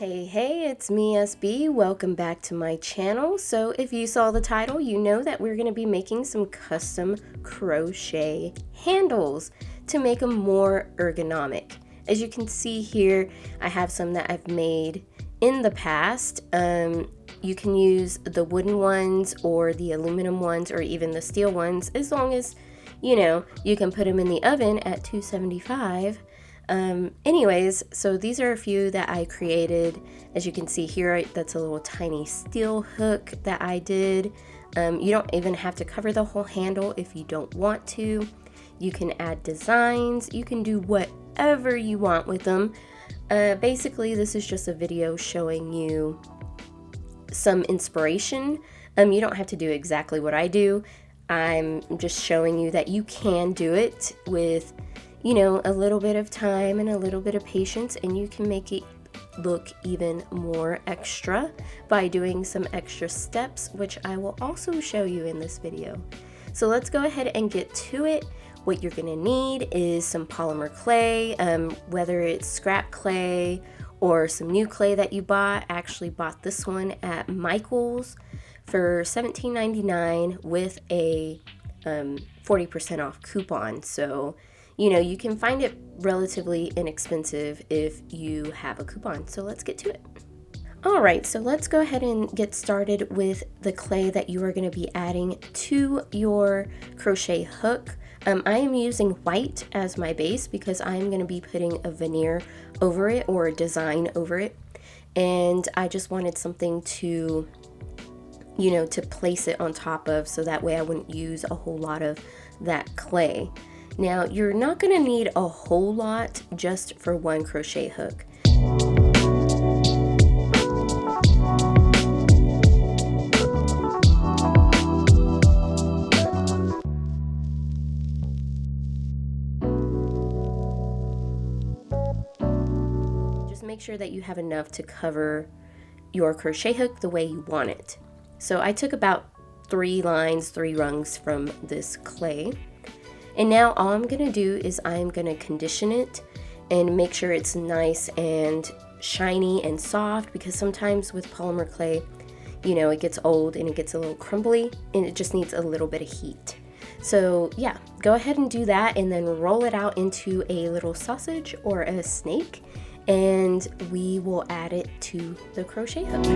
Hey, it's me, SB. Welcome back to my channel. So if you saw the title, you know that we're going to be making some custom crochet handles to make them more ergonomic. As you can see here, I have some that I've made in the past. You can use the wooden ones or the aluminum ones or even the steel ones, as long as, you can put them in the oven at 275. Anyways, so these are a few that I created. As you can see here, that's a little tiny steel hook that I did. You don't even have to cover the whole handle if you don't want to. You can add designs, you can do whatever you want with them. Basically, this is just a video showing you some inspiration. You don't have to do exactly what I do. I'm just showing you that you can do it with a little bit of time and a little bit of patience, and you can make it look even more extra by doing some extra steps, which I will also show you in this video. So let's go ahead and get to it. What you're gonna need is some polymer clay, whether it's scrap clay or some new clay that you bought. I actually bought this one at Michael's for $17.99 with a 40% off coupon. So you can find it relatively inexpensive if you have a coupon. So let's get to it. Alright, so let's go ahead and get started with the clay that you are going to be adding to your crochet hook. I am using white as my base because I'm going to be putting a veneer over it or a design over it. And I just wanted something to, to place it on top of, so that way I wouldn't use a whole lot of that clay. Now, you're not going to need a whole lot just for one crochet hook. Just make sure that you have enough to cover your crochet hook the way you want it. So I took about 3 rungs from this clay. And now all I'm going to do is I'm going to condition it and make sure it's nice and shiny and soft, because sometimes with polymer clay, it gets old and it gets a little crumbly and it just needs a little bit of heat. So yeah, go ahead and do that and then roll it out into a little sausage or a snake, and we will add it to the crochet hook.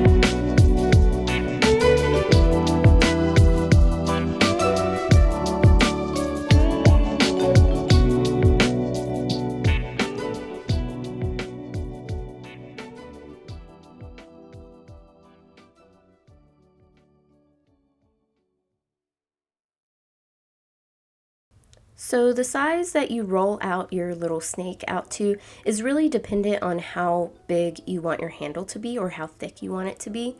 So the size that you roll out your little snake out to is really dependent on how big you want your handle to be or how thick you want it to be.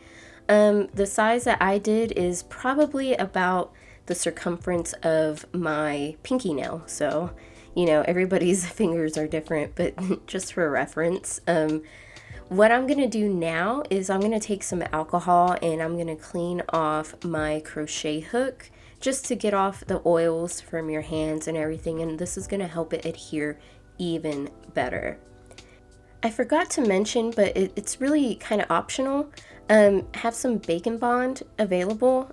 The size that I did is probably about the circumference of my pinky nail. So, everybody's fingers are different, but just for reference. What I'm going to do now is I'm going to take some alcohol and I'm going to clean off my crochet hook, just to get off the oils from your hands and everything, and this is going to help it adhere even better. I forgot to mention, but it's really kind of optional, have some Bake and Bond available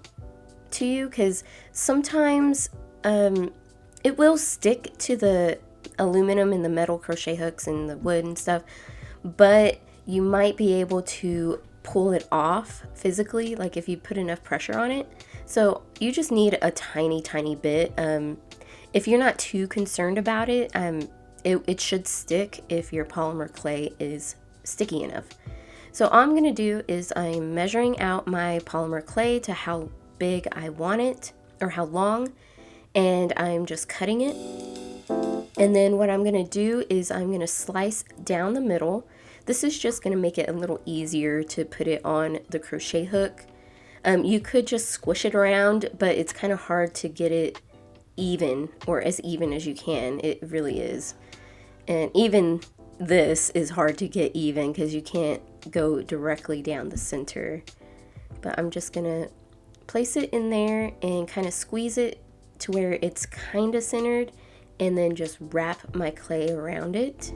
to you, because sometimes it will stick to the aluminum and the metal crochet hooks and the wood and stuff, but you might be able to pull it off physically, like if you put enough pressure on it. So you just need a tiny bit. If you're not too concerned about it, it should stick if your polymer clay is sticky enough. So all I'm going to do is I'm measuring out my polymer clay to how big I want it, or how long, and I'm just cutting it. And then what I'm going to do is I'm going to slice down the middle. This is just going to make it a little easier to put it on the crochet hook. You could just squish it around, but it's kind of hard to get it even, or as even as you can. It really is. And even this is hard to get even because you can't go directly down the center. But I'm just going to place it in there and kind of squeeze it to where it's kind of centered, and then just wrap my clay around it.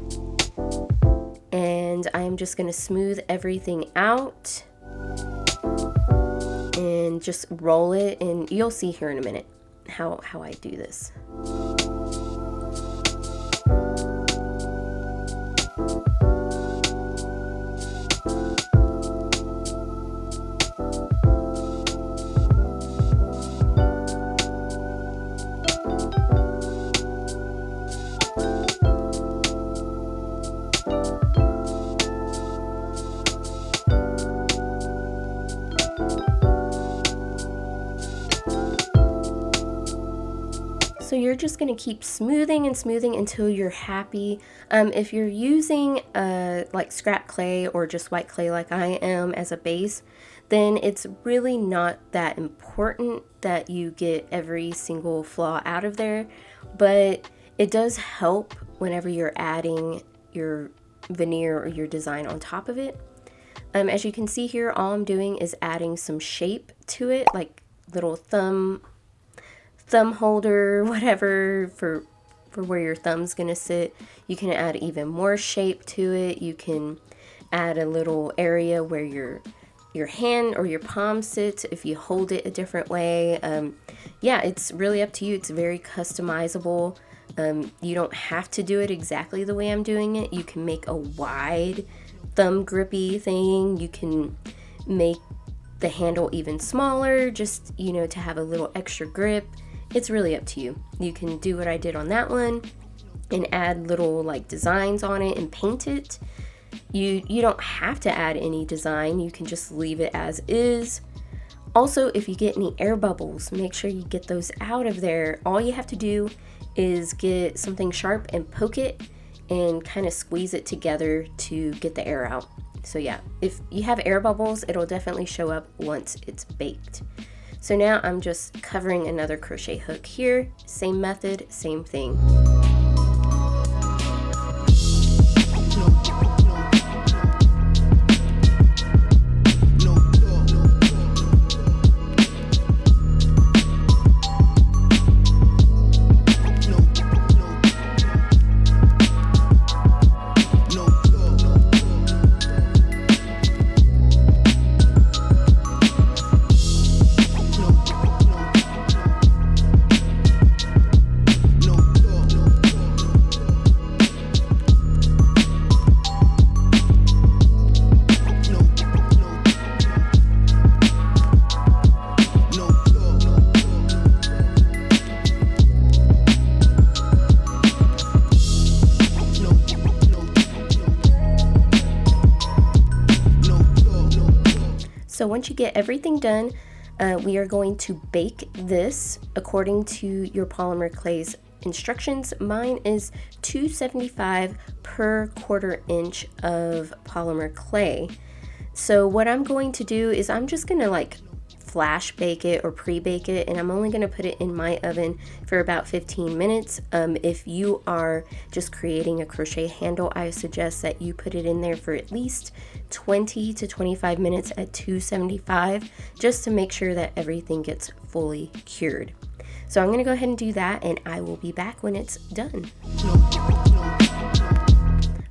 And and I'm just going to smooth everything out and just roll it, and you'll see here in a minute how I do this. So you're just going to keep smoothing and smoothing until you're happy. If you're using like scrap clay or just white clay like I am as a base, then it's really not that important that you get every single flaw out of there. But it does help whenever you're adding your veneer or your design on top of it. As you can see here, all I'm doing is adding some shape to it, like little thumb holder, whatever, for where your thumb's gonna sit. You can add even more shape to it. You can add a little area where your hand or your palm sits if you hold it a different way. Yeah, it's really up to you. It's very customizable. You don't have to do it exactly the way I'm doing it. You can make a wide thumb grippy thing. You can make the handle even smaller, just, you know, to have a little extra grip. It's really up to you. You can do what I did on that one and add little like designs on it and paint it. You don't have to add any design. You can just leave it as is. Also, if you get any air bubbles, make sure you get those out of there. All you have to do is get something sharp and poke it and kind of squeeze it together to get the air out. So yeah, if you have air bubbles, it'll definitely show up once it's baked. So now I'm just covering another crochet hook here. Same method, same thing. So once you get everything done, we are going to bake this according to your Polymer Clay's instructions. Mine is 275 per 1/4 inch of Polymer Clay. So what I'm going to do is I'm just gonna like flash bake it or pre-bake it, and I'm only going to put it in my oven for about 15 minutes. If you are just creating a crochet handle, I suggest that you put it in there for at least 20 to 25 minutes at 275, just to make sure that everything gets fully cured. So I'm going to go ahead and do that, and I will be back when it's done.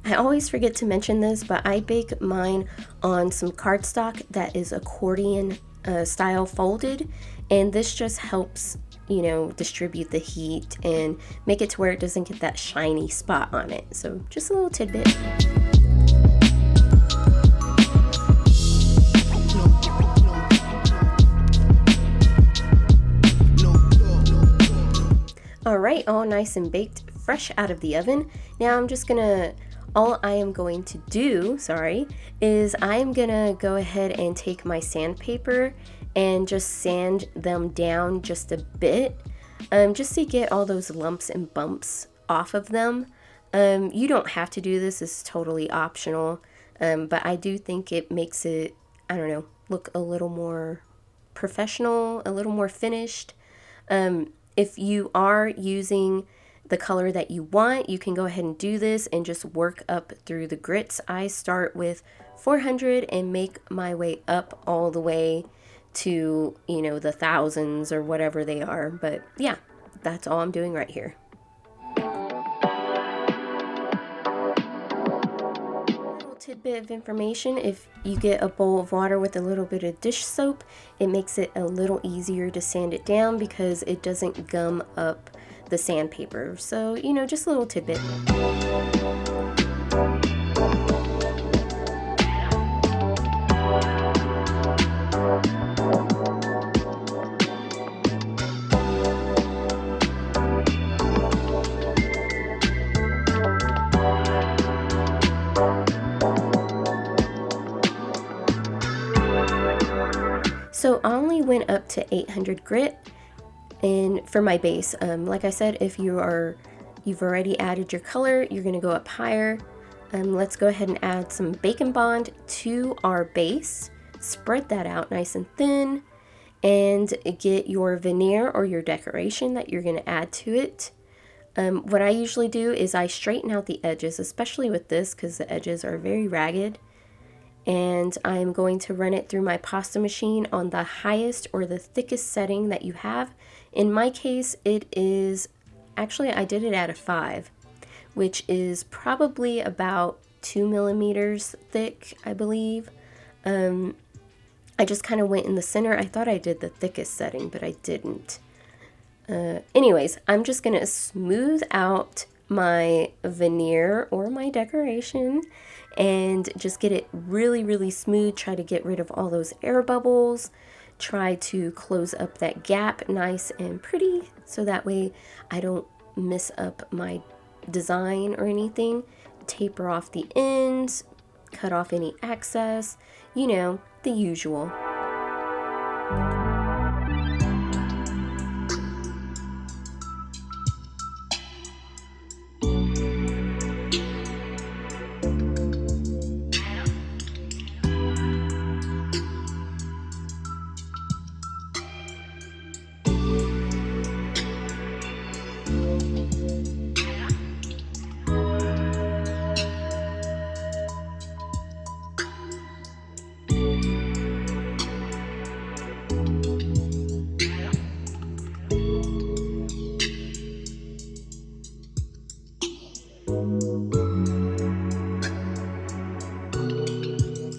I always forget to mention this, but I bake mine on some cardstock that is accordion style folded, and this just helps, you know, distribute the heat and make it to where it doesn't get that shiny spot on it. So just a little tidbit. All right, all nice and baked, fresh out of the oven. Now I'm just gonna, all I am going to do, is I am gonna go ahead and take my sandpaper and just sand them down just a bit, just to get all those lumps and bumps off of them. You don't have to do this, it's totally optional, but I do think it makes it, I don't know, look a little more professional, a little more finished. If you are using the color that you want, you can go ahead and do this and just work up through the grits. I start with 400 and make my way up all the way to, you know, the thousands or whatever they are. But yeah, that's all I'm doing right here. tidbit of information: if you get a bowl of water with a little bit of dish soap, it makes it a little easier to sand it down because it doesn't gum up the sandpaper. So, you know, just a little tidbit. So I only went up to 800 grit and for my base. Like I said, if you've already added your color, you're gonna go up higher. Let's go ahead and add some Bake and Bond to our base. Spread that out nice and thin, and get your veneer or your decoration that you're gonna add to it. What I usually do is I straighten out the edges, especially with this because the edges are very ragged. And I'm going to run it through my pasta machine on the highest or the thickest setting that you have. In my case, it is, actually I did it at a 5, which is probably about 2 millimeters thick, I believe. I just kind of went in the center. I thought I did the thickest setting, but I didn't. Anyways, I'm just gonna smooth out my veneer or my decoration and just get it really, really smooth. Try to get rid of all those air bubbles. Try to close up that gap nice and pretty so that way I don't mess up my design or anything. Taper off the ends, cut off any excess, you know, the usual.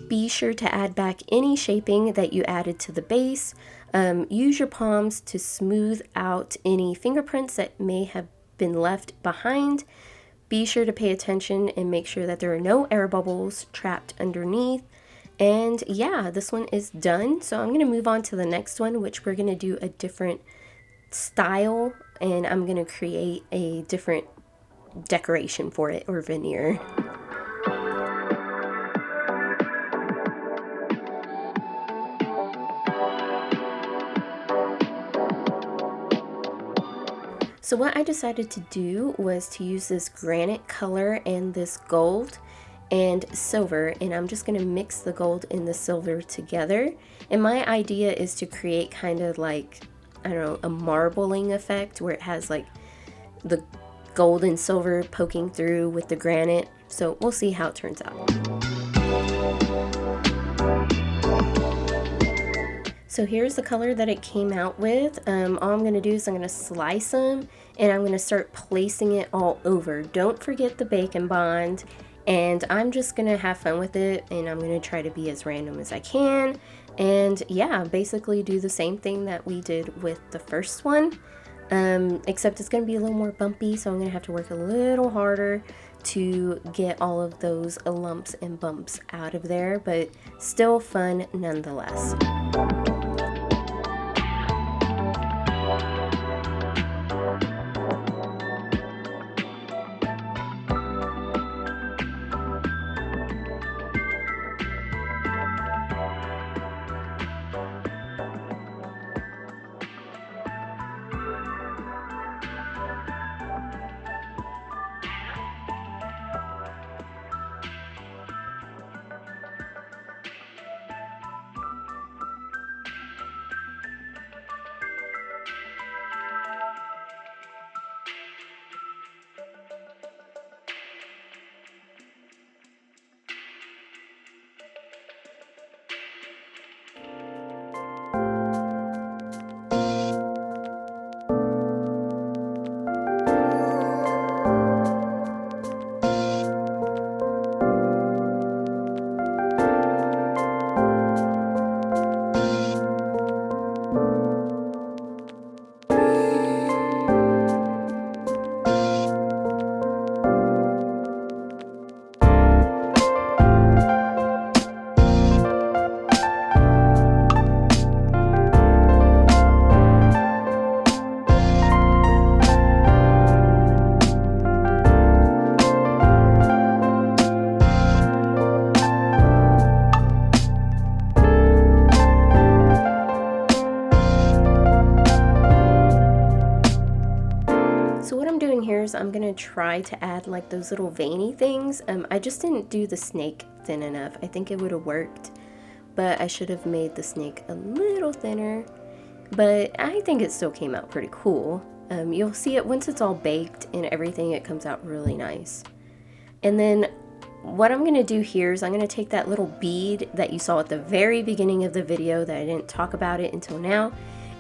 Be sure to add back any shaping that you added to the base. Use your palms to smooth out any fingerprints that may have been left behind. Be sure to pay attention and make sure that there are no air bubbles trapped underneath. And yeah, this one is done. So I'm going to move on to the next one, which we're going to do a different style, and I'm going to create a different decoration for it, or veneer. So what I decided to do was to use this granite color and this gold and silver, and I'm just going to mix the gold and the silver together. And my idea is to create kind of like, I don't know, a marbling effect where it has like the gold and silver poking through with the granite. So we'll see how it turns out. So here's the color that it came out with. All I'm going to do is I'm going to slice them and I'm going to start placing it all over. Don't forget the Bake and Bond, and I'm just going to have fun with it, and I'm going to try to be as random as I can. And yeah, basically do the same thing that we did with the first one, except it's going to be a little more bumpy, so I'm going to have to work a little harder to get all of those lumps and bumps out of there, but still fun nonetheless. I'm gonna try to add like those little veiny things. I just didn't do the snake thin enough. I think it would have worked, but I should have made the snake a little thinner. But I think it still came out pretty cool. You'll see it once it's all baked and everything, it comes out really nice. And then what I'm gonna do here is I'm gonna take that little bead that you saw at the very beginning of the video that I didn't talk about it until now,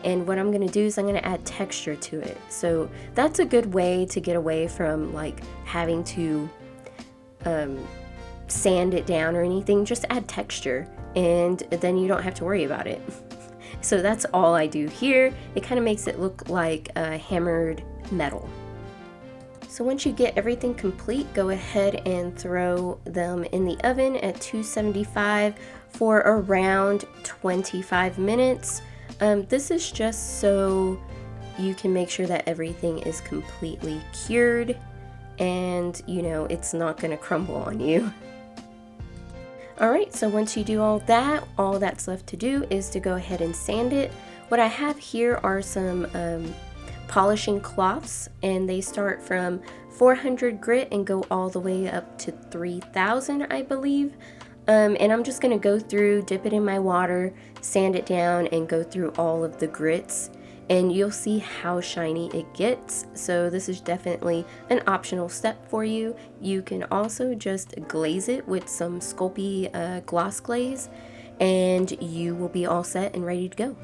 and what I'm gonna do is I'm gonna add texture to it. So that's a good way to get away from like having to sand it down or anything. Just add texture and then you don't have to worry about it. So that's all I do here. It kind of makes it look like hammered metal. So once you get everything complete, go ahead and throw them in the oven at 275 for around 25 minutes. This is just so you can make sure that everything is completely cured and you know it's not going to crumble on you. Alright, so once you do all that's left to do is to go ahead and sand it. What I have here are some polishing cloths, and they start from 400 grit and go all the way up to 3000, I believe. And I'm just going to go through, dip it in my water, sand it down, and go through all of the grits. And you'll see how shiny it gets. So this is definitely an optional step for you. You can also just glaze it with some Sculpey gloss glaze, and you will be all set and ready to go.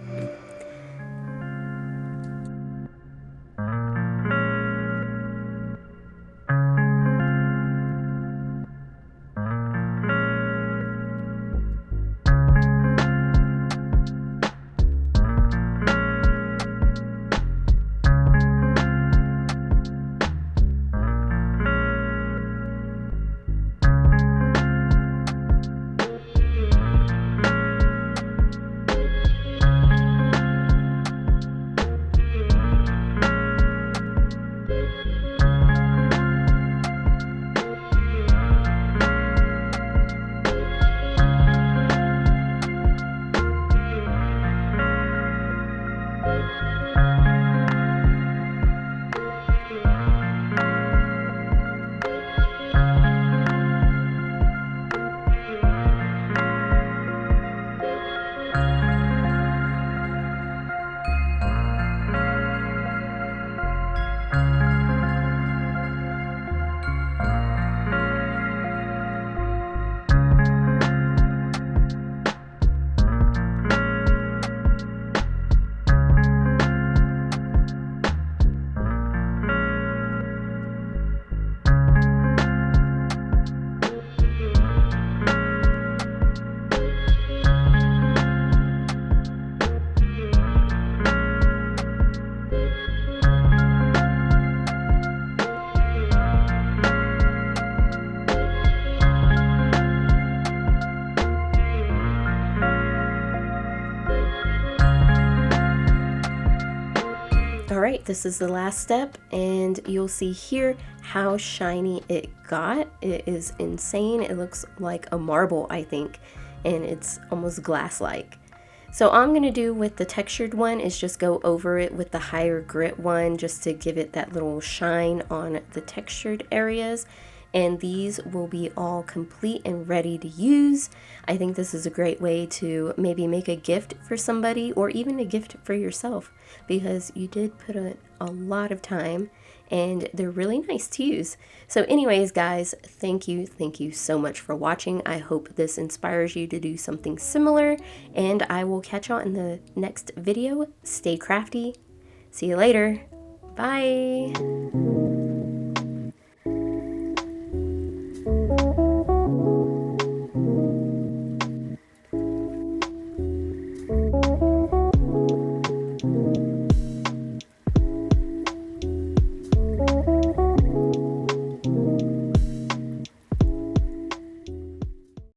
Alright, this is the last step, and you'll see here how shiny it got. It is insane. It looks like a marble, I think, and it's almost glass-like. So all I'm going to do with the textured one is just go over it with the higher grit one just to give it that little shine on the textured areas. And these will be all complete and ready to use. I think this is a great way to maybe make a gift for somebody or even a gift for yourself, because you did put a lot of time and they're really nice to use. So anyways, guys, thank you so much for watching. I hope this inspires you to do something similar, and I will catch y'all in the next video. Stay crafty. See you later. Bye.